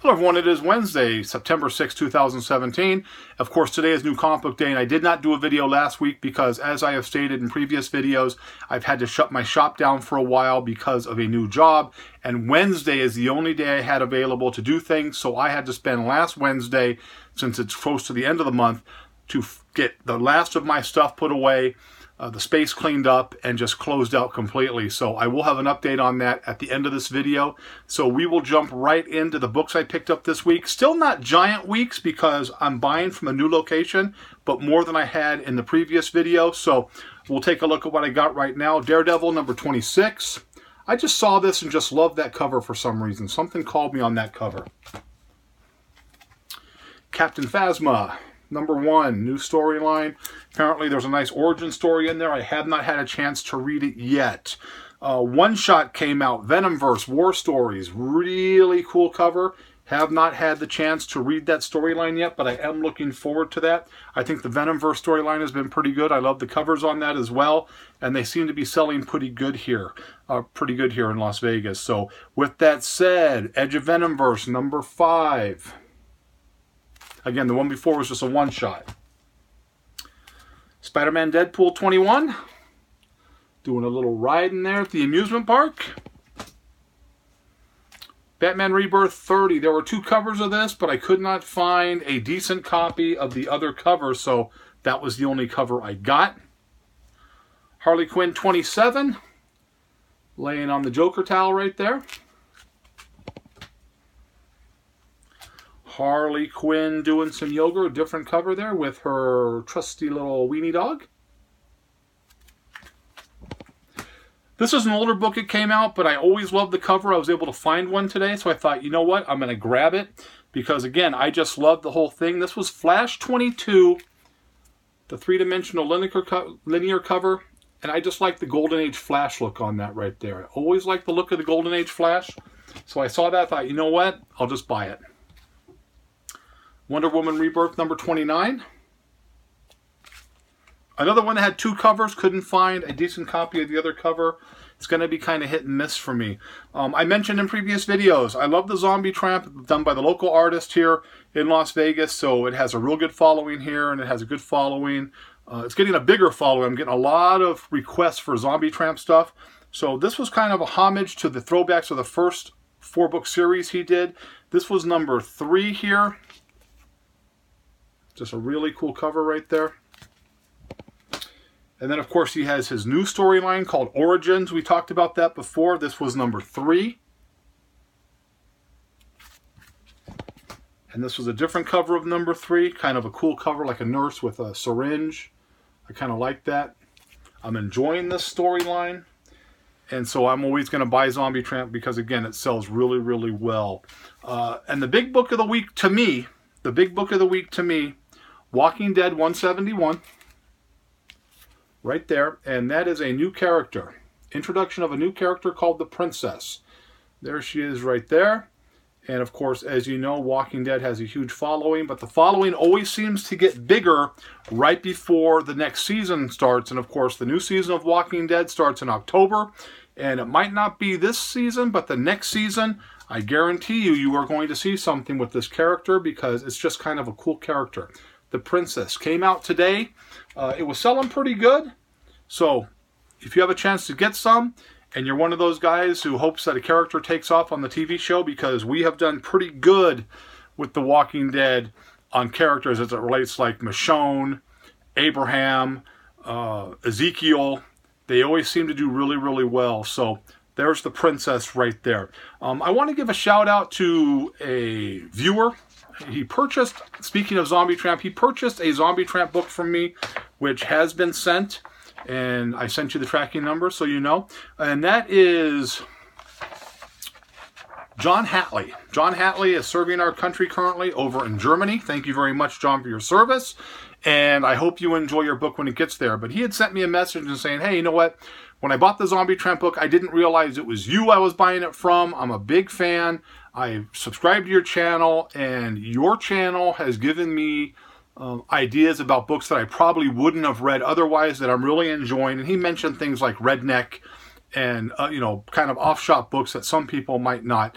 Hello everyone, it is Wednesday, September 6, 2017. Of course, today is New Comic Book Day, and I did not do a video last week because, as I have stated in previous videos, I've had to shut my shop down for a while because of a new job, and Wednesday is the only day I had available to do things, so I had to spend last Wednesday, since it's close to the end of the month, to get the last of my stuff put away, the space cleaned up, and just closed out completely. So I will have an update on that at the end of this video. So we will jump right into the books I picked up this week. Still not giant weeks because I'm buying from a new location, but more than I had in the previous video. So we'll take a look at what I got right now. Daredevil number 26. I just saw this and just loved that cover for some reason. Something called me on that cover. Captain Phasma. Number 1, new storyline. Apparently there's a nice origin story in there. I have not had a chance to read it yet. One Shot came out, Venomverse, War Stories. Really cool cover. Have not had the chance to read that storyline yet, but I am looking forward to that. I think the Venomverse storyline has been pretty good. I love the covers on that as well, and they seem to be selling pretty good here. In Las Vegas. So with that said, Edge of Venomverse, number 5. Again, the one before was just a one-shot. Spider-Man Deadpool 21. Doing a little ride in there at the amusement park. Batman Rebirth 30. There were 2 covers of this, but I could not find a decent copy of the other cover, so that was the only cover I got. Harley Quinn 27. Laying on the Joker towel right there. Harley Quinn doing some yoga, a different cover there with her trusty little weenie dog. This is an older book. It came out, but I always loved the cover. I was able to find one today, so I thought, you know what, I'm going to grab it because, again, I just love the whole thing. This was Flash 22, the 3-dimensional linear cover, and I just like the Golden Age Flash look on that right there. I always like the look of the Golden Age Flash, so I saw that, thought, you know what, I'll just buy it. Wonder Woman Rebirth number 29. Another one that had 2 covers. Couldn't find a decent copy of the other cover. It's going to be kind of hit and miss for me. I mentioned in previous videos, I love the Zombie Tramp done by the local artist here in Las Vegas. So it has a real good following here, and it has a good following. It's getting a bigger following. I'm getting a lot of requests for Zombie Tramp stuff. So this was kind of a homage to the throwbacks of the first 4-book series he did. This was number 3 here. Just a really cool cover right there. And then, of course, he has his new storyline called Origins. We talked about that before. This was number 3. And this was a different cover of number 3. Kind of a cool cover, like a nurse with a syringe. I kind of like that. I'm enjoying this storyline. And so I'm always going to buy Zombie Tramp because, again, it sells really, really well. And the big book of the week to me, Walking Dead 171, right there, and that is a new character. Introduction of a new character called the Princess. There she is right there. And of course, as you know, Walking Dead has a huge following, but the following always seems to get bigger right before the next season starts. And of course, the new season of Walking Dead starts in October, and it might not be this season, but the next season, I guarantee you are going to see something with this character because it's just kind of a cool character. The Princess came out today. It was selling pretty good. So if you have a chance to get some, and you're one of those guys who hopes that a character takes off on the TV show, because we have done pretty good with The Walking Dead on characters as it relates, like Michonne, Abraham, Ezekiel. They always seem to do really, really well. So there's the Princess right there. I want to give a shout out to a viewer. He purchased, speaking of Zombie Tramp, he purchased a Zombie Tramp book from me, which has been sent, and I sent you the tracking number so you know. And that is John Hatley. John Hatley is serving our country currently over in Germany. Thank you very much, John, for your service, and I hope you enjoy your book when it gets there. But he had sent me a message and saying, hey, you know what? When I bought the Zombie Tramp book, I didn't realize it was you I was buying it from. I'm a big fan. I subscribe to your channel, and your channel has given me ideas about books that I probably wouldn't have read otherwise that I'm really enjoying. And he mentioned things like Redneck and, you know, kind of off-shop books that some people might not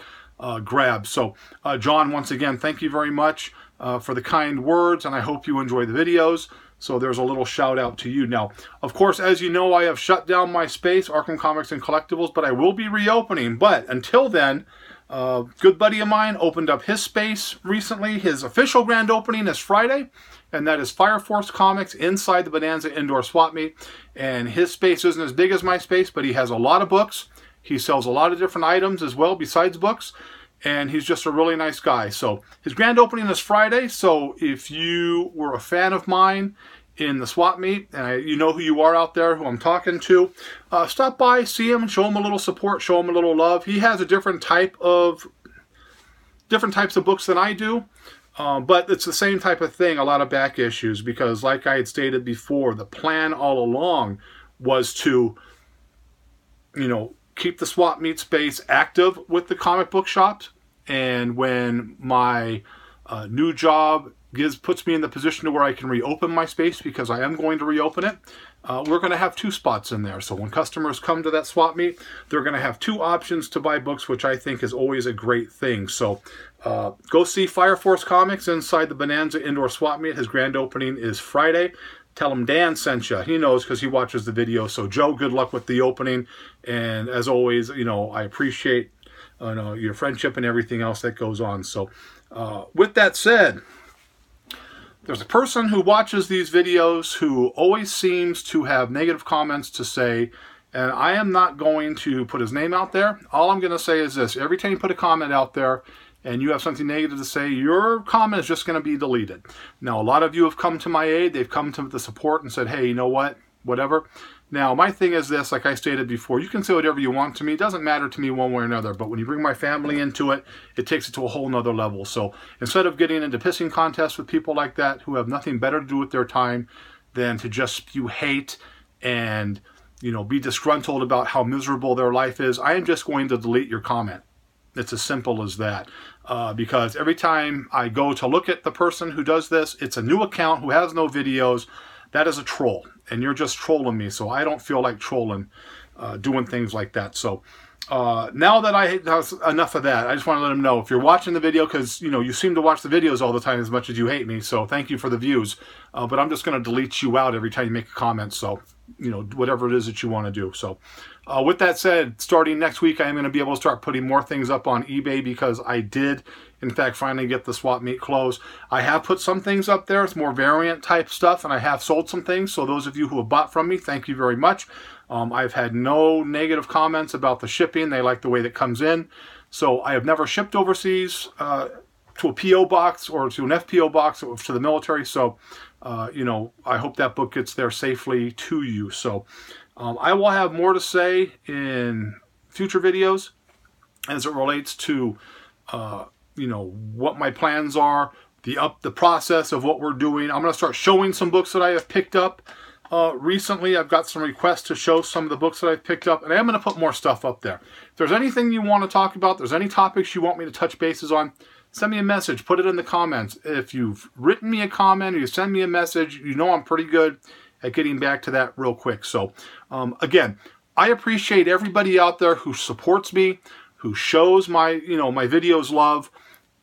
grab. So John, once again, thank you very much for the kind words, and I hope you enjoy the videos. So there's a little shout out to you. Now, of course, as you know, I have shut down my space, Arkham Comics and Collectibles, but I will be reopening. But until then, a good buddy of mine opened up his space recently. His official grand opening is Friday, and that is Fire Force Comics inside the Bonanza Indoor Swap Meet. And his space isn't as big as my space, but he has a lot of books. He sells a lot of different items as well besides books. And he's just a really nice guy. So his grand opening is Friday. So if you were a fan of mine in the swap meet, and you know who you are out there, who I'm talking to, stop by, see him, show him a little support, show him a little love. He has a different types of books than I do, but it's the same type of thing, a lot of back issues, because like I had stated before, the plan all along was to, you know, keep the swap meet space active with the comic book shops. And when my new job puts me in the position to where I can reopen my space, because I am going to reopen it, we're going to have 2 spots in there. So when customers come to that swap meet, they're going to have 2 options to buy books, which I think is always a great thing. So go see Fire Force Comics inside the Bonanza Indoor Swap Meet. His grand opening is Friday. Tell him Dan sent you. He knows because he watches the video. So Joe, good luck with the opening. And as always, you know, I appreciate your friendship and everything else that goes on. So with that said, there's a person who watches these videos who always seems to have negative comments to say, and I am not going to put his name out there. All I'm going to say is this: every time you put a comment out there and you have something negative to say, your comment is just going to be deleted. Now, a lot of you have come to my aid. They've come to the support and said, hey, you know what? Whatever. Now, my thing is this, like I stated before, you can say whatever you want to me. It doesn't matter to me one way or another. But when you bring my family into it, it takes it to a whole nother level. So instead of getting into pissing contests with people like that who have nothing better to do with their time than to just spew hate and, you know, be disgruntled about how miserable their life is, I am just going to delete your comment. It's as simple as that. Because every time I go to look at the person who does this, it's a new account who has no videos. That is a troll, and you're just trolling me, so I don't feel like trolling, doing things like that. So now that that's enough of that, I just want to let them know, if you're watching the video, because you know you seem to watch the videos all the time as much as you hate me, so thank you for the views, but I'm just going to delete you out every time you make a comment. So you know, whatever it is that you want to do. So with that said, starting next week, I am going to be able to start putting more things up on eBay, because I did, in fact, finally get the swap meet closed. I have put some things up there. It's more variant type stuff, and I have sold some things. So those of you who have bought from me, thank you very much. I've had no negative comments about the shipping. They like the way that comes in. So I have never shipped overseas to a P.O. box or to an FPO box to the military. So, you know, I hope that book gets there safely to you. So I will have more to say in future videos as it relates to, you know, what my plans are, the process of what we're doing. I'm going to start showing some books that I have picked up recently. I've got some requests to show some of the books that I've picked up, and I am going to put more stuff up there. If there's anything you want to talk about, there's any topics you want me to touch bases on, send me a message, put it in the comments. If you've written me a comment or you send me a message, you know I'm pretty good at getting back to that real quick. So again, I appreciate everybody out there who supports me, who shows my, you know, my videos love,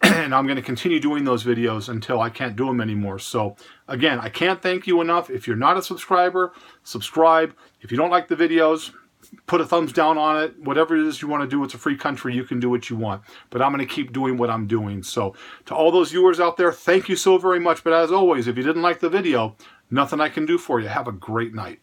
and I'm going to continue doing those videos until I can't do them anymore. So again, I can't thank you enough. If you're not a subscriber, subscribe. If you don't like the videos, put a thumbs down on it. Whatever it is you want to do, it's a free country. You can do what you want. But I'm going to keep doing what I'm doing. So to all those viewers out there, thank you so very much. But as always, if you didn't like the video, nothing I can do for you. Have a great night.